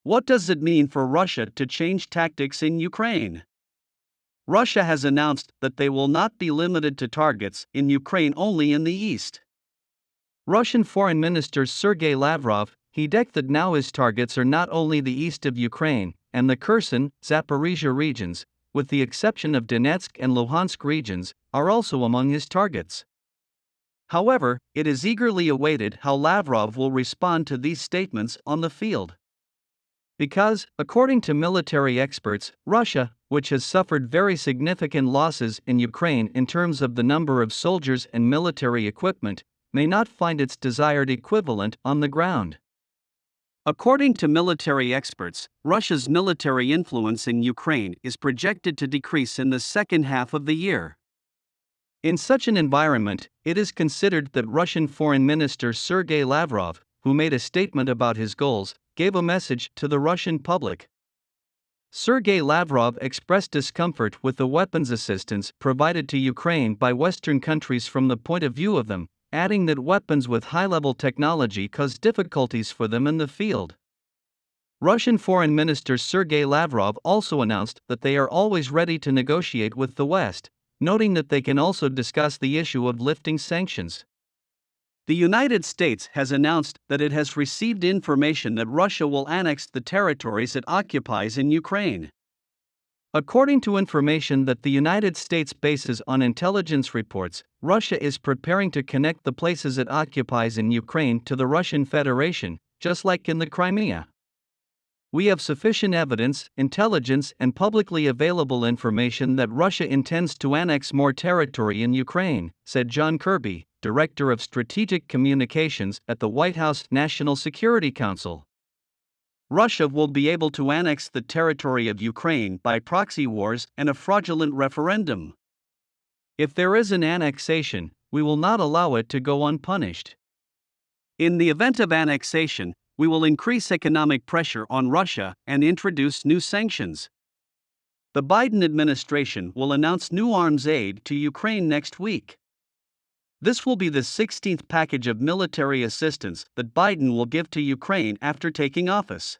What does it mean for Russia to change tactics in Ukraine? Russia has announced that they will not be limited to targets in Ukraine only in the east. Russian Foreign Minister Sergei Lavrov, he declared that now his targets are not only the east of Ukraine and the Kherson, Zaporizhia regions, with the exception of Donetsk and Luhansk regions, are also among his targets. However, it is eagerly awaited how Lavrov will respond to these statements on the field. Because, according to military experts, Russia, which has suffered very significant losses in Ukraine in terms of the number of soldiers and military equipment, may not find its desired equivalent on the ground. According to military experts, Russia's military influence in Ukraine is projected to decrease in the second half of the year. In such an environment, it is considered that Russian Foreign Minister Sergei Lavrov, who made a statement about his goals, gave a message to the Russian public. Sergei Lavrov expressed discomfort with the weapons assistance provided to Ukraine by Western countries from the point of view of them, adding that weapons with high-level technology cause difficulties for them in the field. Russian Foreign Minister Sergei Lavrov also announced that they are always ready to negotiate with the West, noting that they can also discuss the issue of lifting sanctions. The United States has announced that it has received information that Russia will annex the territories it occupies in Ukraine. According to information that the United States bases on intelligence reports, Russia is preparing to connect the places it occupies in Ukraine to the Russian Federation, just like in the Crimea. We have sufficient evidence, intelligence, and publicly available information that Russia intends to annex more territory in Ukraine, said John Kirby, Director of Strategic Communications at the White House National Security Council. Russia will be able to annex the territory of Ukraine by proxy wars and a fraudulent referendum. If there is an annexation, we will not allow it to go unpunished. In the event of annexation, we will increase economic pressure on Russia and introduce new sanctions. The Biden administration will announce new arms aid to Ukraine next week. This will be the 16th package of military assistance that Biden will give to Ukraine after taking office.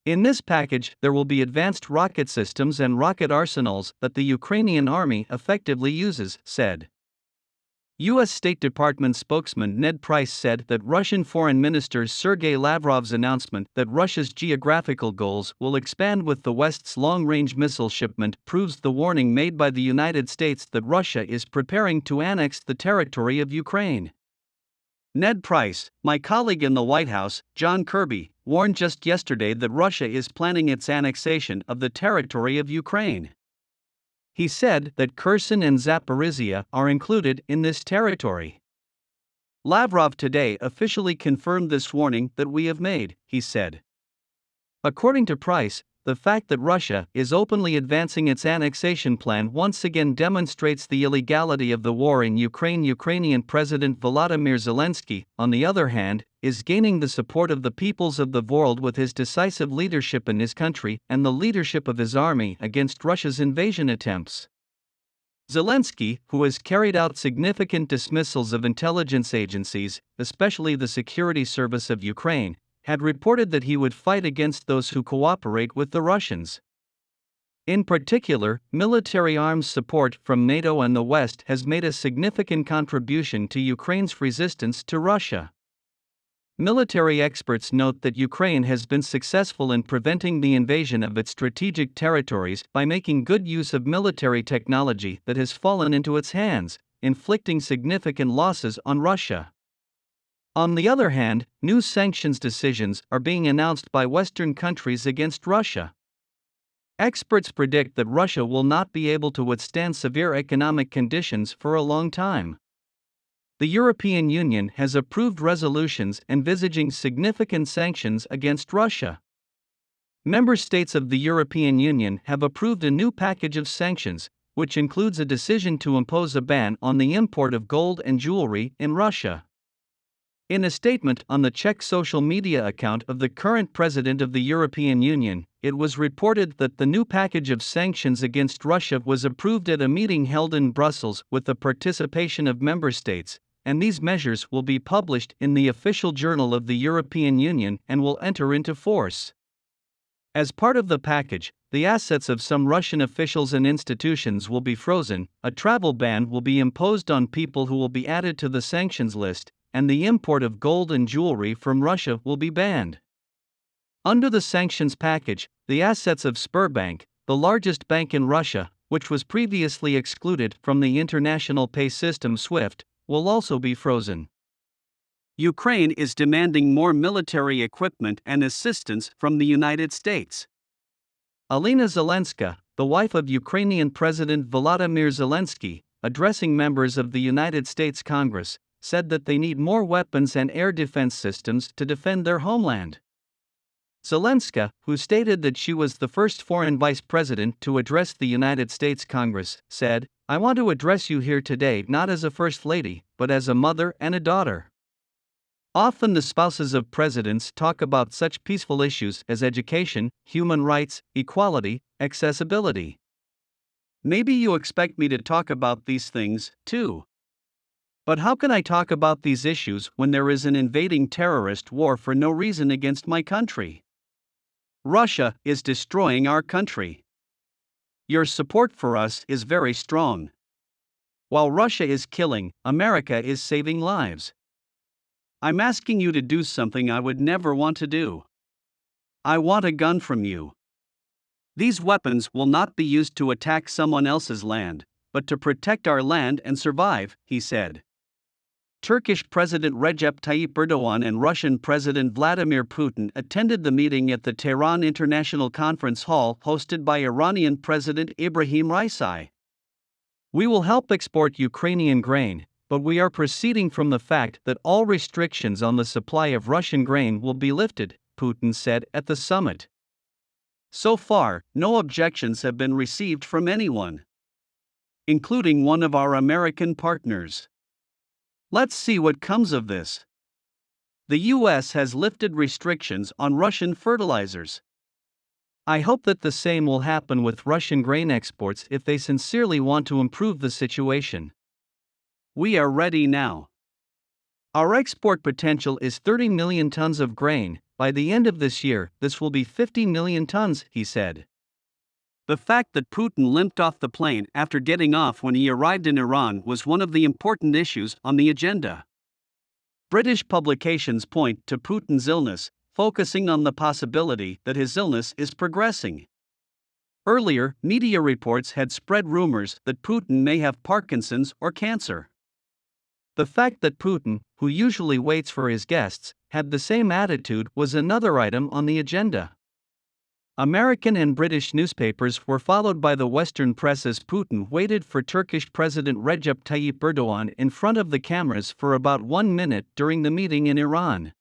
In this package, there will be advanced rocket systems and rocket arsenals that the Ukrainian army effectively uses, said. U.S. State Department spokesman Ned Price said that Russian Foreign Minister Sergei Lavrov's announcement that Russia's geographical goals will expand with the West's long-range missile shipment proves the warning made by the United States that Russia is preparing to annex the territory of Ukraine. Ned Price, my colleague in the White House, John Kirby, warned just yesterday that Russia is planning its annexation of the territory of Ukraine. He said that Kherson and Zaporizhia are included in this territory. Lavrov today officially confirmed this warning that we have made, he said. According to Price, the fact that Russia is openly advancing its annexation plan once again demonstrates the illegality of the war in Ukraine. Ukrainian President Volodymyr Zelensky, on the other hand, is gaining the support of the peoples of the world with his decisive leadership in his country and the leadership of his army against Russia's invasion attempts. Zelensky, who has carried out significant dismissals of intelligence agencies, especially the Security Service of Ukraine, had reported that he would fight against those who cooperate with the Russians. In particular, military arms support from NATO and the West has made a significant contribution to Ukraine's resistance to Russia. Military experts note that Ukraine has been successful in preventing the invasion of its strategic territories by making good use of military technology that has fallen into its hands, inflicting significant losses on Russia. On the other hand, new sanctions decisions are being announced by Western countries against Russia. Experts predict that Russia will not be able to withstand severe economic conditions for a long time. The European Union has approved resolutions envisaging significant sanctions against Russia. Member states of the European Union have approved a new package of sanctions, which includes a decision to impose a ban on the import of gold and jewelry in Russia. In a statement on the Czech social media account of the current president of the European Union, it was reported that the new package of sanctions against Russia was approved at a meeting held in Brussels with the participation of member states, and these measures will be published in the official journal of the European Union and will enter into force. As part of the package, the assets of some Russian officials and institutions will be frozen, a travel ban will be imposed on people who will be added to the sanctions list, and the import of gold and jewelry from Russia will be banned. Under the sanctions package, the assets of Sberbank, the largest bank in Russia, which was previously excluded from the international pay system SWIFT, will also be frozen. Ukraine is demanding more military equipment and assistance from the United States. Alina Zelenska, the wife of Ukrainian President Volodymyr Zelensky, addressing members of the United States Congress, said that they need more weapons and air defense systems to defend their homeland. Zelenska, who stated that she was the first foreign vice president to address the United States Congress, said, "I want to address you here today not as a first lady, but as a mother and a daughter." Often the spouses of presidents talk about such peaceful issues as education, human rights, equality, accessibility. Maybe you expect me to talk about these things, too. But how can I talk about these issues when there is an invading terrorist war for no reason against my country? Russia is destroying our country. Your support for us is very strong. While Russia is killing, America is saving lives. I'm asking you to do something I would never want to do. I want a gun from you. These weapons will not be used to attack someone else's land, but to protect our land and survive, he said. Turkish President Recep Tayyip Erdogan and Russian President Vladimir Putin attended the meeting at the Tehran International Conference Hall hosted by Iranian President Ibrahim Raisi. We will help export Ukrainian grain, but we are proceeding from the fact that all restrictions on the supply of Russian grain will be lifted, Putin said at the summit. So far, no objections have been received from anyone, including one of our American partners. Let's see what comes of this. The U.S. has lifted restrictions on Russian fertilizers. I hope that the same will happen with Russian grain exports if they sincerely want to improve the situation. We are ready now. Our export potential is 30 million tons of grain. By the end of this year, this will be 50 million tons, he said. The fact that Putin limped off the plane after getting off when he arrived in Iran was one of the important issues on the agenda. British publications point to Putin's illness, focusing on the possibility that his illness is progressing. Earlier, media reports had spread rumors that Putin may have Parkinson's or cancer. The fact that Putin, who usually waits for his guests, had the same attitude was another item on the agenda. American and British newspapers were followed by the Western press as Putin waited for Turkish President Recep Tayyip Erdogan in front of the cameras for about 1 minute during the meeting in Iran.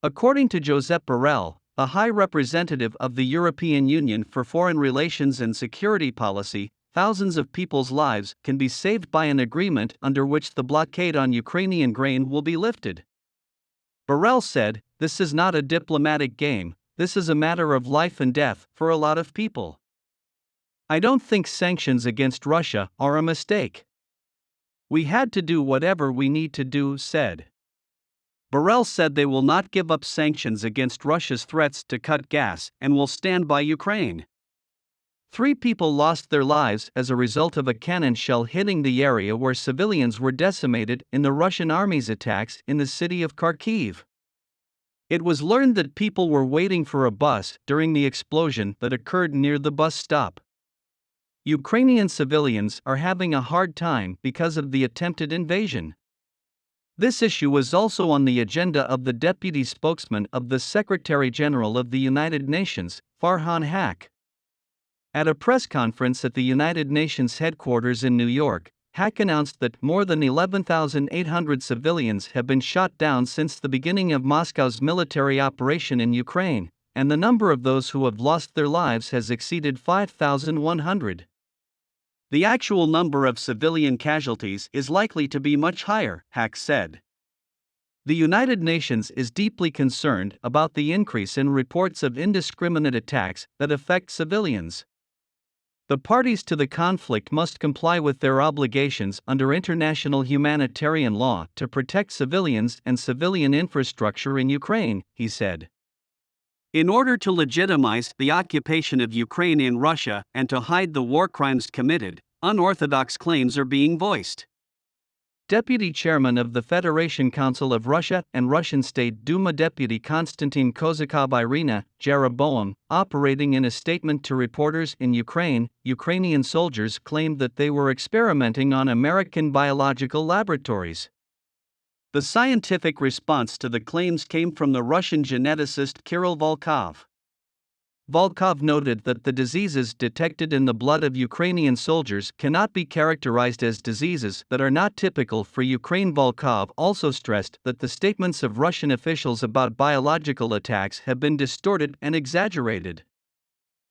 According to Josep Borrell, a high representative of the European Union for Foreign Relations and Security Policy, thousands of people's lives can be saved by an agreement under which the blockade on Ukrainian grain will be lifted. Borrell said, "This is not a diplomatic game, this is a matter of life and death for a lot of people. I don't think sanctions against Russia are a mistake. We had to do whatever we need to do," said. Borrell said they will not give up sanctions against Russia's threats to cut gas and will stand by Ukraine. 3 people lost their lives as a result of a cannon shell hitting the area where civilians were decimated in the Russian army's attacks in the city of Kharkiv. It was learned that people were waiting for a bus during the explosion that occurred near the bus stop. Ukrainian civilians are having a hard time because of the attempted invasion. This issue was also on the agenda of the deputy spokesman of the Secretary General of the United Nations, Farhan Haq. At a press conference at the United Nations headquarters in New York, Haq announced that more than 11,800 civilians have been shot down since the beginning of Moscow's military operation in Ukraine, and the number of those who have lost their lives has exceeded 5,100. The actual number of civilian casualties is likely to be much higher, Haq said. The United Nations is deeply concerned about the increase in reports of indiscriminate attacks that affect civilians. The parties to the conflict must comply with their obligations under international humanitarian law to protect civilians and civilian infrastructure in Ukraine, he said. In order to legitimize the occupation of Ukraine in Russia and to hide the war crimes committed, unorthodox claims are being voiced. Deputy Chairman of the Federation Council of Russia and Russian State Duma Deputy Konstantin Kozakov Irina Jeroboam, operating in a statement to reporters in Ukraine, Ukrainian soldiers claimed that they were experimenting on American biological laboratories. The scientific response to the claims came from the Russian geneticist Kirill Volkov. Volkov noted that the diseases detected in the blood of Ukrainian soldiers cannot be characterized as diseases that are not typical for Ukraine. Volkov also stressed that the statements of Russian officials about biological attacks have been distorted and exaggerated.